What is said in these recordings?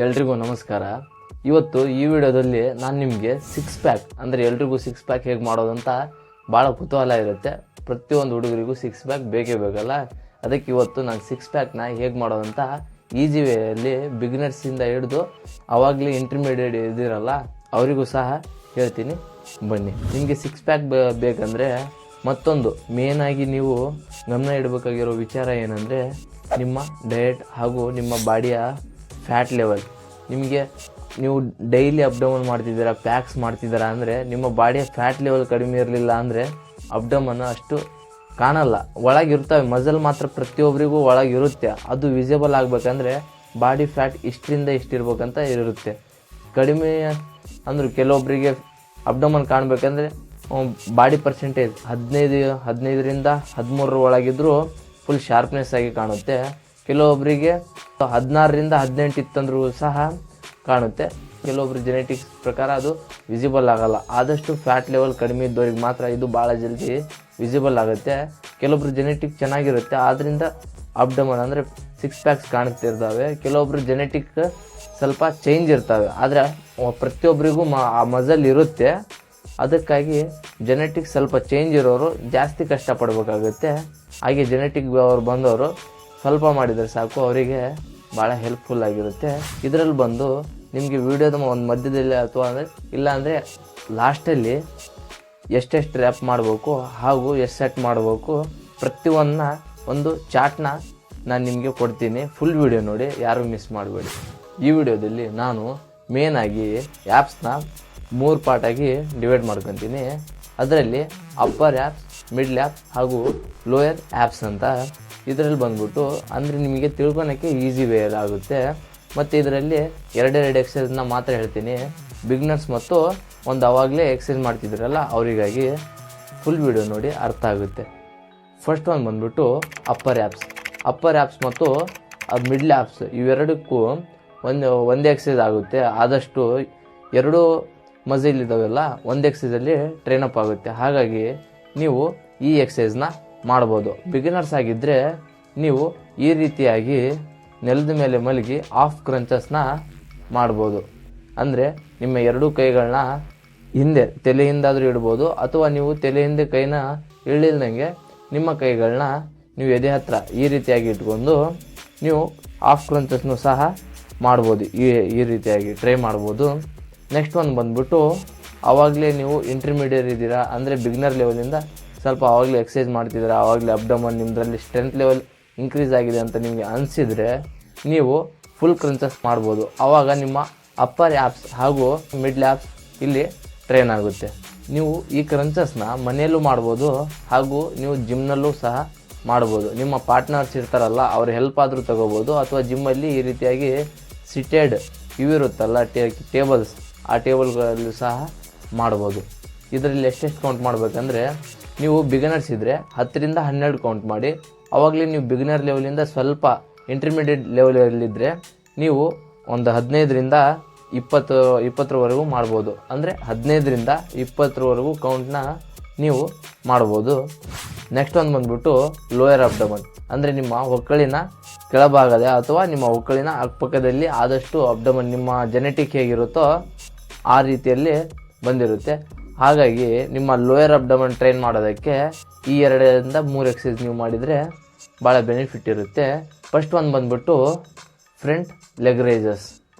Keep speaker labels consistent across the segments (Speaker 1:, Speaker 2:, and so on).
Speaker 1: ಎಲ್ರಿಗೂ ನಮಸ್ಕಾರ. ಇವತ್ತು ಈ ವಿಡಿಯೋದಲ್ಲಿ ನಾನು ನಿಮಗೆ ಸಿಕ್ಸ್ ಪ್ಯಾಕ್ ಅಂದರೆ ಎಲ್ರಿಗೂ ಸಿಕ್ಸ್ ಪ್ಯಾಕ್ ಹೇಗೆ ಮಾಡೋದಂತ ಭಾಳ ಕುತೂಹಲ ಇರುತ್ತೆ. ಪ್ರತಿಯೊಂದು ಹುಡುಗರಿಗೂ ಸಿಕ್ಸ್ ಪ್ಯಾಕ್ ಬೇಕೇ ಬೇಕಲ್ಲ. ಅದಕ್ಕೆ ಇವತ್ತು ನಾನು ಸಿಕ್ಸ್ ಪ್ಯಾಕ್ನ ಹೇಗೆ ಮಾಡೋದಂತ ಈಸಿ ವೇಯಲ್ಲಿ ಬಿಗಿನರ್ಸಿಂದ ಹಿಡಿದು ಅವಾಗಲೇ ಇಂಟರ್ಮೀಡಿಯೇಟ್ ಇದ್ದೀರಲ್ಲ ಅವರಿಗೂ ಸಹ ಹೇಳ್ತೀನಿ. ಬನ್ನಿ. ನಿಮಗೆ ಸಿಕ್ಸ್ ಪ್ಯಾಕ್ ಬೇಕಂದರೆ ಮತ್ತೊಂದು ಮೇನಾಗಿ ನೀವು ಗಮನ ಇಡಬೇಕಾಗಿರೋ ವಿಚಾರ ಏನಂದರೆ ನಿಮ್ಮ ಡಯಟ್ ಹಾಗೂ ನಿಮ್ಮ ಬಾಡಿಯ ಫ್ಯಾಟ್ ಲೆವೆಲ್. ನಿಮಗೆ ನೀವು ಡೈಲಿ ಅಪ್ ಡೌನ್ ಮಾಡ್ತಿದ್ದೀರಾ, ಪ್ಯಾಕ್ಸ್ ಮಾಡ್ತಿದ್ದೀರಾ ಅಂದರೆ ನಿಮ್ಮ ಬಾಡಿಯ ಫ್ಯಾಟ್ ಲೆವೆಲ್ ಕಡಿಮೆ ಇರಲಿಲ್ಲ ಅಂದರೆ ಅಪ್ ಡೌನ್ ಅಷ್ಟು ಕಾಣಲ್ಲ. ಒಳಗಿರ್ತವೆ ಮಸಲ್ ಮಾತ್ರ ಪ್ರತಿಯೊಬ್ಬರಿಗೂ ಒಳಗಿರುತ್ತೆ. ಅದು ವಿಸಿಬಲ್ ಆಗಬೇಕಂದ್ರೆ ಬಾಡಿ ಫ್ಯಾಟ್ ಇಷ್ಟರಿಂದ ಇಷ್ಟಿರ್ಬೇಕಂತ ಇರುತ್ತೆ. ಕಡಿಮೆ ಅಂದ್ರೆ ಕೆಲವೊಬ್ಬರಿಗೆ ಅಪ್ ಡೌನ್ ಕಾಣಬೇಕಂದ್ರೆ ಬಾಡಿ ಪರ್ಸೆಂಟೇಜ್ 15ರಿಂದ 13 ಒಳಗಿದ್ರೂ ಫುಲ್ ಶಾರ್ಪ್ನೆಸ್ ಆಗಿ ಕಾಣುತ್ತೆ. ಕೆಲವೊಬ್ಬರಿಗೆ 16ರಿಂದ 18 ಇತ್ತಂದ್ರೂ ಸಹ ಕಾಣುತ್ತೆ. ಕೆಲವೊಬ್ರು ಜೆನೆಟಿಕ್ಸ್ ಪ್ರಕಾರ ಅದು ವಿಸಿಬಲ್ ಆಗಲ್ಲ. ಆದಷ್ಟು ಫ್ಯಾಟ್ ಲೆವೆಲ್ ಕಡಿಮೆ ಇದ್ದವ್ರಿಗೆ ಮಾತ್ರ ಇದು ಭಾಳ ಜಲ್ದಿ ವಿಸಿಬಲ್ ಆಗುತ್ತೆ. ಕೆಲವೊಬ್ರು ಜೆನೆಟಿಕ್ ಚೆನ್ನಾಗಿರುತ್ತೆ, ಆದ್ದರಿಂದ ಅಬ್ಡಮನ್ ಅಂದರೆ ಸಿಕ್ಸ್ ಪ್ಯಾಕ್ಸ್ ಕಾಣ್ತಿರ್ತವೆ. ಕೆಲವೊಬ್ರು ಜೆನೆಟಿಕ್ ಸ್ವಲ್ಪ ಚೇಂಜ್ ಇರ್ತವೆ, ಆದರೆ ಪ್ರತಿಯೊಬ್ಬರಿಗೂ ಆ ಮಜಲ್ ಇರುತ್ತೆ. ಅದಕ್ಕಾಗಿ ಜೆನೆಟಿಕ್ ಸ್ವಲ್ಪ ಚೇಂಜ್ ಇರೋರು ಜಾಸ್ತಿ ಕಷ್ಟಪಡಬೇಕಾಗುತ್ತೆ. ಹಾಗೆ ಜೆನೆಟಿಕ್ ಅವ್ರು ಬಂದವರು ಸ್ವಲ್ಪ ಮಾಡಿದರೆ ಸಾಕು, ಅವರಿಗೆ ಭಾಳ ಹೆಲ್ಪ್ಫುಲ್ ಆಗಿರುತ್ತೆ. ಇದರಲ್ಲಿ ಬಂದು ನಿಮಗೆ ವಿಡಿಯೋದ ಒಂದು ಮಧ್ಯದಲ್ಲಿ ಅಥವಾ ಅಂದರೆ ಇಲ್ಲಾಂದರೆ ಲಾಸ್ಟಲ್ಲಿ ಎಷ್ಟೆಷ್ಟು ರ್ಯಾಪ್ ಮಾಡಬೇಕು ಹಾಗೂ ಎಷ್ಟು ಸೆಟ್ ಮಾಡಬೇಕು ಪ್ರತಿಯೊಂದನ್ನ ಒಂದು ಚಾರ್ಟ್ನ ನಾನು ನಿಮಗೆ ಕೊಡ್ತೀನಿ. ಫುಲ್ ವಿಡಿಯೋ ನೋಡಿ, ಯಾರೂ ಮಿಸ್ ಮಾಡಬೇಡಿ. ಈ ವಿಡಿಯೋದಲ್ಲಿ ನಾನು ಮೇನಾಗಿ ಆ್ಯಪ್ಸ್ನ 3 ಪಾರ್ಟಾಗಿ ಡಿವೈಡ್ ಮಾಡ್ಕೊತೀನಿ. ಅದರಲ್ಲಿ ಅಪ್ಪರ್ ಆ್ಯಪ್ಸ್, ಮಿಡ್ಲ್ ಆ್ಯಪ್ಸ್ ಹಾಗೂ ಲೋಯರ್ ಆ್ಯಪ್ಸ್ ಅಂತ. ಇದರಲ್ಲಿ ಬಂದ್ಬಿಟ್ಟು ಅಂದರೆ ನಿಮಗೆ ತಿಳ್ಕೊಳಕ್ಕೆ ಈಸಿ ವೇ ಆಗುತ್ತೆ. ಮತ್ತು ಇದರಲ್ಲಿ ಎರಡೆರಡು ಎಕ್ಸಸೈಸ್ನ ಮಾತ್ರ ಹೇಳ್ತೀನಿ. ಬಿಗ್ನರ್ಸ್ ಮತ್ತು ಒಂದು ಅವಾಗಲೇ ಎಕ್ಸಸೈಸ್ ಮಾಡ್ತಿದ್ರಲ್ಲ ಅವರಿಗಾಗಿ ಫುಲ್ ವಿಡಿಯೋ ನೋಡಿ, ಅರ್ಥ ಆಗುತ್ತೆ. ಫಸ್ಟ್ ಒಂದು ಬಂದ್ಬಿಟ್ಟು ಅಪ್ಪರ್ ಆ್ಯಪ್ಸ್ ಮತ್ತು ಮಿಡ್ಲ್ ಆ್ಯಪ್ಸ್ ಇವೆರಡಕ್ಕೂ ಒಂದೇ ಎಕ್ಸಸೈಸ್ ಆಗುತ್ತೆ. ಆದಷ್ಟು ಎರಡು ಮಸಲ್ ಇದ್ದಾವೆಲ್ಲ ಒಂದು ಎಕ್ಸಸೈಸಲ್ಲಿ ಟ್ರೈನಪ್ ಆಗುತ್ತೆ. ಹಾಗಾಗಿ ನೀವು ಈ ಎಕ್ಸಸೈಸ್ನ ಮಾಡ್ಬೋದು. ಬಿಗಿನರ್ಸ್ ಆಗಿದ್ದರೆ ನೀವು ಈ ರೀತಿಯಾಗಿ ನೆಲದ ಮೇಲೆ ಮಲಗಿ ಆಫ್ ಕ್ರಂಚಸ್ನ ಮಾಡ್ಬೋದು. ಅಂದರೆ ನಿಮ್ಮ ಎರಡೂ ಕೈಗಳನ್ನ ಹಿಂದೆ ತಲೆ ಹಿಂದಾದರೂ ಇಡ್ಬೋದು, ಅಥವಾ ನೀವು ತಲೆ ಹಿಂದೆ ಕೈನ ಇಳಿಲ್ದಂಗೆ ನಿಮ್ಮ ಕೈಗಳನ್ನ ನೀವು ಎದೆ ಹತ್ರ ಈ ರೀತಿಯಾಗಿ ಇಟ್ಕೊಂಡು ನೀವು ಆಫ್ ಕ್ರಂಚಸ್ನು ಸಹ ಮಾಡ್ಬೋದು. ಈ ರೀತಿಯಾಗಿ ಟ್ರೈ ಮಾಡ್ಬೋದು. ನೆಕ್ಸ್ಟ್ ಒಂದು ಬಂದ್ಬಿಟ್ಟು ಆವಾಗಲೇ ನೀವು ಇಂಟರ್ಮೀಡಿಯೇಟ್ ಇದ್ದೀರಾ ಅಂದರೆ ಬಿಗಿನರ್ ಲೆವೆಲಿಂದ ಸ್ವಲ್ಪ ಆವಾಗಲೇ ಎಕ್ಸಸೈಸ್ ಮಾಡ್ತಿದ್ದೀರಾ, ಆವಾಗಲೇ ಅಬ್ಡಮನ್ ನಿಮ್ಮದ್ರಲ್ಲಿ ಸ್ಟ್ರೆಂತ್ ಲೆವೆಲ್ ಇನ್ಕ್ರೀಸ್ ಆಗಿದೆ ಅಂತ ನಿಮಗೆ ಅನಿಸಿದರೆ ನೀವು ಫುಲ್ ಕ್ರಂಚಸ್ ಮಾಡ್ಬೋದು. ಆವಾಗ ನಿಮ್ಮ ಅಪ್ಪರ್ ಆ್ಯಪ್ಸ್ ಹಾಗೂ ಮಿಡ್ಲ್ ಆ್ಯಪ್ಸ್ ಇಲ್ಲಿ ಟ್ರೈನ್ ಆಗುತ್ತೆ. ನೀವು ಈ ಕ್ರಂಚಸ್ನ ಮನೆಯಲ್ಲೂ ಮಾಡ್ಬೋದು ಹಾಗೂ ನೀವು ಜಿಮ್ನಲ್ಲೂ ಸಹ ಮಾಡ್ಬೋದು. ನಿಮ್ಮ ಪಾರ್ಟ್ನರ್ಸ್ ಇರ್ತಾರಲ್ಲ ಅವ್ರ ಹೆಲ್ಪ್ ಆದರೂ ತಗೋಬೋದು, ಅಥವಾ ಜಿಮ್ಮಲ್ಲಿ ಈ ರೀತಿಯಾಗಿ ಸಿಟೆಡ್ ಇವಿರುತ್ತಲ್ಲ ಟೇಬಲ್ಸ್, ಆ ಟೇಬಲ್ಗಳಲ್ಲೂ ಸಹ ಮಾಡ್ಬೋದು. ಇದರಲ್ಲಿ ಎಷ್ಟೆಷ್ಟು ಕೌಂಟ್ ಮಾಡಬೇಕಂದ್ರೆ ನೀವು ಬಿಗಿನರ್ಸ್ ಇದ್ದರೆ 10ರಿಂದ 12 ಕೌಂಟ್ ಮಾಡಿ. ಆವಾಗಲೇ ನೀವು ಬಿಗಿನರ್ ಲೆವೆಲಿಂದ ಸ್ವಲ್ಪ ಇಂಟರ್ಮೀಡಿಯೇಟ್ ಲೆವೆಲಲ್ಲಿದ್ದರೆ ನೀವು ಒಂದು 15ರಿಂದ 20ವರೆಗೂ ಮಾಡ್ಬೋದು. ಅಂದರೆ 15ರಿಂದ 20ವರೆಗೂ ಕೌಂಟ್ನ ನೀವು ಮಾಡ್ಬೋದು. ನೆಕ್ಸ್ಟ್ ಒಂದು ಬಂದ್ಬಿಟ್ಟು ಲೋಯರ್ ಅಬ್ಡಮನ್ ಅಂದರೆ ನಿಮ್ಮ ಹೊಕ್ಕಳಿನ ಕೆಳಭಾಗದ ಅಥವಾ ನಿಮ್ಮ ಹೊಕ್ಕಳಿನ ಅಕ್ಕಪಕ್ಕದಲ್ಲಿ ಆದಷ್ಟು ಅಬ್ಡಮನ್ ನಿಮ್ಮ ಜೆನೆಟಿಕ್ ಹೇಗಿರುತ್ತೋ ಆ ರೀತಿಯಲ್ಲಿ ಬಂದಿರುತ್ತೆ. ಹಾಗಾಗಿ ನಿಮ್ಮ ಲೋಯರ್ ಅಬ್ಡಮನ್ ಟ್ರೈನ್ ಮಾಡೋದಕ್ಕೆ ಈ 2ರಿಂದ 3 ಎಕ್ಸಸೈಸ್ ನೀವು ಮಾಡಿದರೆ ಭಾಳ ಬೆನಿಫಿಟ್ ಇರುತ್ತೆ. ಫಸ್ಟ್ ಒಂದು ಬಂದ್ಬಿಟ್ಟು ಫ್ರಂಟ್ ಲೆಗ್ ರೈಸಸ್.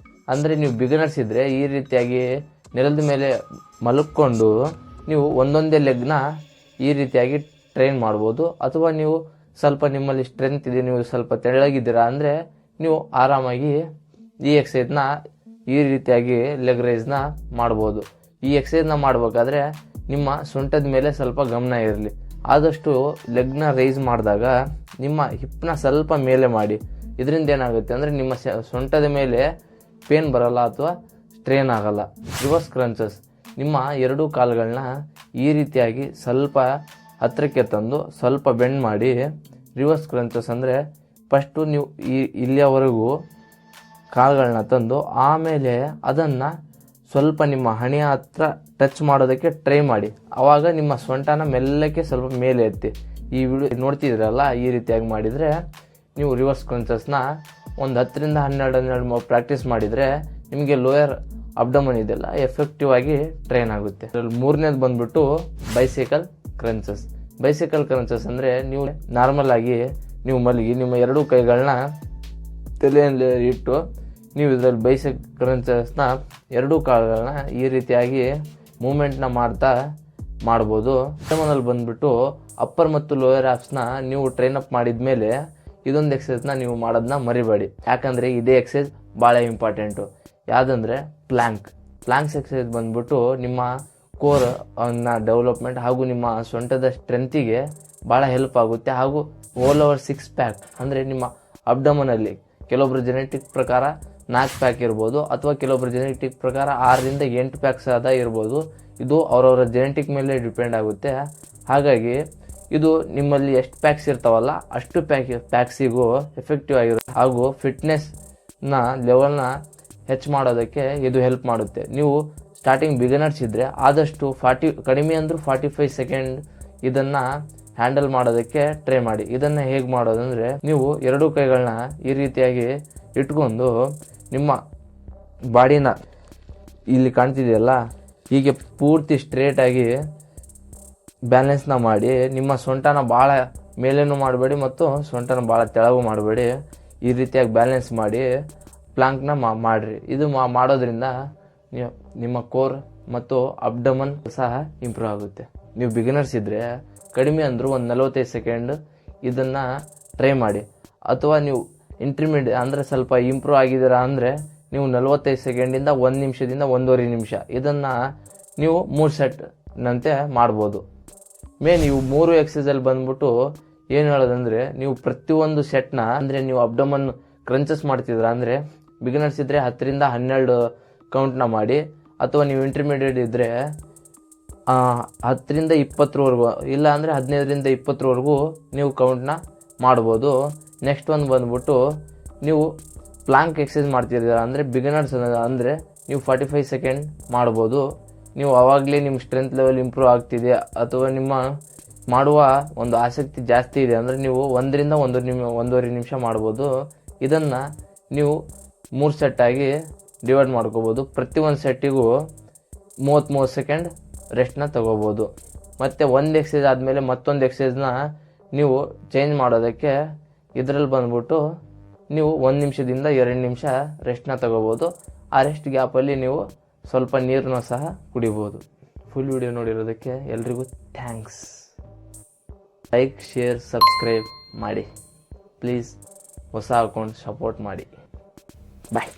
Speaker 1: ಅಂದರೆ ನೀವು ಬಿಗಿನರ್ಸ್ ಇದ್ದರೆ ಈ ರೀತಿಯಾಗಿ ನೆಲದ ಮೇಲೆ ಮಲಕ್ಕೊಂಡು ನೀವು ಒಂದೊಂದೇ ಲೆಗ್ನ ಈ ರೀತಿಯಾಗಿ ಟ್ರೈನ್ ಮಾಡ್ಬೋದು. ಅಥವಾ ನೀವು ಸ್ವಲ್ಪ ನಿಮ್ಮಲ್ಲಿ ಸ್ಟ್ರೆಂತ್ ಇದೆ, ನೀವು ಸ್ವಲ್ಪ ತೆಳ್ಳಗಿದ್ದೀರಾ ಅಂದರೆ ನೀವು ಆರಾಮಾಗಿ ಈ ಎಕ್ಸಸೈಸ್ನ ಈ ರೀತಿಯಾಗಿ ಲೆಗ್ ರೈಸ್ನ ಮಾಡ್ಬೋದು. ಈ ಎಕ್ಸಸೈಸ್ನ ಮಾಡಬೇಕಾದ್ರೆ ನಿಮ್ಮ ಸೊಂಟದ ಮೇಲೆ ಸ್ವಲ್ಪ ಗಮನ ಇರಲಿ. ಆದಷ್ಟು ಲೆಗ್ನ ರೈಸ್ ಮಾಡಿದಾಗ ನಿಮ್ಮ ಹಿಪ್ನ ಸ್ವಲ್ಪ ಮೇಲೆ ಮಾಡಿ. ಇದರಿಂದ ಏನಾಗುತ್ತೆ ಅಂದರೆ ನಿಮ್ಮ ಸೊಂಟದ ಮೇಲೆ ಪೇನ್ ಬರಲ್ಲ ಅಥವಾ ಸ್ಟ್ರೇನ್ ಆಗಲ್ಲ. ರಿವರ್ಸ್ ಕ್ರಂಚಸ್, ನಿಮ್ಮ ಎರಡೂ ಕಾಲುಗಳನ್ನ ಈ ರೀತಿಯಾಗಿ ಸ್ವಲ್ಪ ಹತ್ತಿರಕ್ಕೆ ತಂದು ಸ್ವಲ್ಪ ಬೆಂಡ್ ಮಾಡಿ. ರಿವರ್ಸ್ ಕ್ರಂಚಸ್ ಅಂದರೆ ಫಸ್ಟು ನೀವು ಇಲ್ಲಿಯವರೆಗೂ ಕಾಲುಗಳನ್ನ ತಂದು ಆಮೇಲೆ ಅದನ್ನು ಸ್ವಲ್ಪ ನಿಮ್ಮ ಹಣೆಯ ಹತ್ರ ಟಚ್ ಮಾಡೋದಕ್ಕೆ ಟ್ರೈ ಮಾಡಿ. ಆವಾಗ ನಿಮ್ಮ ಸೊಂಟನ ಮೆಲ್ಲಕ್ಕೆ ಸ್ವಲ್ಪ ಮೇಲೆ ಎತ್ತಿ. ಈ ವಿಡಿಯೋ ನೋಡ್ತಿದ್ದೀರಲ್ಲ ಈ ರೀತಿಯಾಗಿ ಮಾಡಿದರೆ ನೀವು ರಿವರ್ಸ್ ಕ್ರಂಚಸ್ನ ಒಂದು 10ರಿಂದ 12 ಪ್ರಾಕ್ಟೀಸ್ ಮಾಡಿದರೆ ನಿಮಗೆ ಲೋಯರ್ ಅಬ್ಡಮನ್ ಇದೆಲ್ಲ ಎಫೆಕ್ಟಿವ್ ಆಗಿ ಟ್ರೈನ್ ಆಗುತ್ತೆ. ಮೂರನೇದು ಬಂದ್ಬಿಟ್ಟು ಬೈಸಿಕಲ್ ಕ್ರಂಚಸ್. ಬೈಸಿಕಲ್ ಕ್ರಂಚಸ್ ಅಂದರೆ ನೀವು ನಾರ್ಮಲ್ ಆಗಿ ನೀವು ಮಲಗಿ ನಿಮ್ಮ 2 ಕೈಗಳನ್ನ ತಲೆಯಲ್ಲಿ ಇಟ್ಟು ನೀವು ಇದರಲ್ಲಿ ಬೈಸಿಕಲ್ ಕ್ರಂಚಸ್ನ 2 ಕಾಲುಗಳನ್ನ ಈ ರೀತಿಯಾಗಿ ಮೂಮೆಂಟ್ನ ಮಾಡ್ಬೋದು. ಅಬ್ಡಮನಲ್ಲಿ ಬಂದ್ಬಿಟ್ಟು ಅಪ್ಪರ್ ಮತ್ತು ಲೋಯರ್ ಆಫ್ಸ್ನ ನೀವು ಟ್ರೈನ್ ಅಪ್ ಮಾಡಿದ ಮೇಲೆ ಇದೊಂದು ಎಕ್ಸಸೈಸ್ನ ನೀವು ಮಾಡೋದನ್ನ ಮರಿಬೇಡಿ. ಯಾಕಂದರೆ ಇದೇ ಎಕ್ಸಸೈಸ್ ಭಾಳ ಇಂಪಾರ್ಟೆಂಟು. ಯಾವುದಂದರೆ ಪ್ಲ್ಯಾಂಕ್ಸ್ ಎಕ್ಸಸೈಸ್ ಬಂದ್ಬಿಟ್ಟು ನಿಮ್ಮ ಕೋರ್ ಡೆವಲಪ್ಮೆಂಟ್ ಹಾಗೂ ನಿಮ್ಮ ಸೊಂಟದ ಸ್ಟ್ರೆಂತಿಗೆ ಭಾಳ ಹೆಲ್ಪ್ ಆಗುತ್ತೆ. ಹಾಗೂ ಓಲ್ ಓವರ್ 6 ಪ್ಯಾಕ್ ಅಂದರೆ ನಿಮ್ಮ ಅಬ್ಡಮನಲ್ಲಿ ಕೆಲವೊಬ್ಬರು ಜೆನೆಟಿಕ್ ಪ್ರಕಾರ 4 ಪ್ಯಾಕ್ ಇರ್ಬೋದು, ಅಥವಾ ಕೆಲವೊಬ್ಬರು ಜೆನೆಟಿಕ್ ಪ್ರಕಾರ 6ರಿಂದ 8 ಪ್ಯಾಕ್ಸ್ ಆದ ಇರ್ಬೋದು. ಇದು ಅವರವರ ಜೆನೆಟಿಕ್ ಮೇಲೆ ಡಿಪೆಂಡ್ ಆಗುತ್ತೆ. ಹಾಗಾಗಿ ಇದು ನಿಮ್ಮಲ್ಲಿ ಎಷ್ಟು ಪ್ಯಾಕ್ಸ್ ಇರ್ತಾವಲ್ಲ ಅಷ್ಟು ಪ್ಯಾಕ್ಸಿಗೂ ಎಫೆಕ್ಟಿವ್ ಆಗಿರುತ್ತೆ. ಹಾಗೂ ಫಿಟ್ನೆಸ್ನ ಲೆವೆಲ್ನ ಹೆಚ್ಚು ಮಾಡೋದಕ್ಕೆ ಇದು ಹೆಲ್ಪ್ ಮಾಡುತ್ತೆ. ನೀವು ಸ್ಟಾರ್ಟಿಂಗ್ ಬಿಗಿನರ್ಸ್ ಇದ್ದರೆ ಆದಷ್ಟು ಕಡಿಮೆ ಅಂದರೂ 45 ಸೆಕೆಂಡ್ ಇದನ್ನು ಹ್ಯಾಂಡಲ್ ಮಾಡೋದಕ್ಕೆ ಟ್ರೈ ಮಾಡಿ. ಇದನ್ನು ಹೇಗೆ ಮಾಡೋದಂದರೆ, ನೀವು 2 ಕೈಗಳನ್ನ ಈ ರೀತಿಯಾಗಿ ಇಟ್ಕೊಂಡು ನಿಮ್ಮ ಬಾಡಿನ ಇಲ್ಲಿ ಕಾಣ್ತಿದೆಯಲ್ಲ ಹೀಗೆ ಪೂರ್ತಿ ಸ್ಟ್ರೇಟಾಗಿ ಬ್ಯಾಲೆನ್ಸ್ನ ಮಾಡಿ, ನಿಮ್ಮ ಸೊಂಟನ ಭಾಳ ಮೇಲೇನೂ ಮಾಡಬೇಡಿ ಮತ್ತು ಸೊಂಟನ ಭಾಳ ತೆಳಗೂ ಮಾಡಬೇಡಿ. ಈ ರೀತಿಯಾಗಿ ಬ್ಯಾಲೆನ್ಸ್ ಮಾಡಿ ಪ್ಲಾಂಕ್ನ ಮಾಡಿರಿ. ಇದು ಮಾಡೋದ್ರಿಂದ ನಿಮ್ಮ ಕೋರ್ ಮತ್ತು ಅಬ್ಡಮನ್ ಸಹ ಇಂಪ್ರೂವ್ ಆಗುತ್ತೆ. ನೀವು ಬಿಗಿನರ್ಸ್ ಇದ್ದರೆ ಕಡಿಮೆ ಅಂದರೂ ಒಂದು 45 ಸೆಕೆಂಡ್ ಇದನ್ನು ಟ್ರೈ ಮಾಡಿ. ಅಥವಾ ನೀವು ಇಂಟರ್ಮೀಡಿಯೇಟ್ ಅಂದರೆ ಸ್ವಲ್ಪ ಇಂಪ್ರೂವ್ ಆಗಿದ್ದೀರಾ ಅಂದರೆ ನೀವು 45 ಸೆಕೆಂಡಿಂದ 1 ನಿಮಿಷದಿಂದ 1.5 ನಿಮಿಷ ಇದನ್ನು ನೀವು 3 ಸೆಟ್ನಂತೆ ಮಾಡ್ಬೋದು. ನೀವು 3 ಎಕ್ಸಸೈಸಲ್ಲಿ ಬಂದ್ಬಿಟ್ಟು ಏನು ಹೇಳೋದಂದರೆ, ನೀವು ಪ್ರತಿಯೊಂದು ಸೆಟ್ನ ಅಂದರೆ ನೀವು ಅಬ್ಡಮನ್ ಕ್ರಂಚಸ್ ಮಾಡ್ತಿದ್ರ ಅಂದರೆ ಬಿಗಿನರ್ಸ್ ಇದ್ದರೆ 10ರಿಂದ 12 ಕೌಂಟ್ನ ಮಾಡಿ, ಅಥವಾ ನೀವು ಇಂಟರ್ಮೀಡಿಯೇಟ್ ಇದ್ದರೆ 10ರಿಂದ 20ವರೆಗೂ, ಇಲ್ಲ ಅಂದರೆ 15ರಿಂದ 20ವರೆಗೂ ನೀವು ಕೌಂಟ್ನ ಮಾಡ್ಬೋದು. ನೆಕ್ಸ್ಟ್ ಒಂದು ಬಂದ್ಬಿಟ್ಟು ನೀವು ಪ್ಲಾಂಕ್ ಎಕ್ಸಸೈಸ್ ಮಾಡ್ತಿದ್ದೀರಾ ಅಂದರೆ ಬಿಗಿನರ್ಸ್ ಅಂದರೆ ನೀವು 45 ಸೆಕೆಂಡ್ ಮಾಡ್ಬೋದು. ನೀವು ಆವಾಗಲೇ ನಿಮ್ಮ ಸ್ಟ್ರೆಂತ್ ಲೆವೆಲ್ ಇಂಪ್ರೂವ್ ಆಗ್ತಿದೆ ಅಥವಾ ನಿಮ್ಮ ಮಾಡುವ ಒಂದು ಆಸಕ್ತಿ ಜಾಸ್ತಿ ಇದೆ ಅಂದರೆ ನೀವು 1ರಿಂದ 1.5 ನಿಮಿಷ ಮಾಡ್ಬೋದು. ಇದನ್ನು ನೀವು 3 ಸೆಟ್ಟಾಗಿ ಡಿವೈಡ್ ಮಾಡ್ಕೋಬೋದು. ಪ್ರತಿಯೊಂದು ಸೆಟ್ಟಿಗೂ 30 ಸೆಕೆಂಡ್ ರೆಸ್ಟ್ನ ತಗೋಬೋದು. ಮತ್ತು ಒಂದು ಎಕ್ಸಸೈಸ್ ಆದಮೇಲೆ ಮತ್ತೊಂದು ಎಕ್ಸಸೈಸ್ನ ನೀವು ಚೇಂಜ್ ಮಾಡೋದಕ್ಕೆ ಇದರಲ್ಲಿ ಬಂದ್ಬಿಟ್ಟು ನೀವು 1 ನಿಮಿಷದಿಂದ 2 ನಿಮಿಷ ರೆಸ್ಟ್ನ ತಗೋಬೋದು. ಆ ರೆಸ್ಟ್ ಗ್ಯಾಪಲ್ಲಿ ನೀವು ಸ್ವಲ್ಪ ನೀರನ್ನು ಸಹ ಕುಡಿಬೋದು. ಫುಲ್ ವಿಡಿಯೋ ನೋಡಿರೋದಕ್ಕೆ ಎಲ್ರಿಗೂ ಥ್ಯಾಂಕ್ಸ್. ಲೈಕ್, ಶೇರ್, ಸಬ್ಸ್ಕ್ರೈಬ್ ಮಾಡಿ ಪ್ಲೀಸ್. ಹೊಸ ಅಕೌಂಟ್ ಸಪೋರ್ಟ್ ಮಾಡಿ. ಬಾಯ್.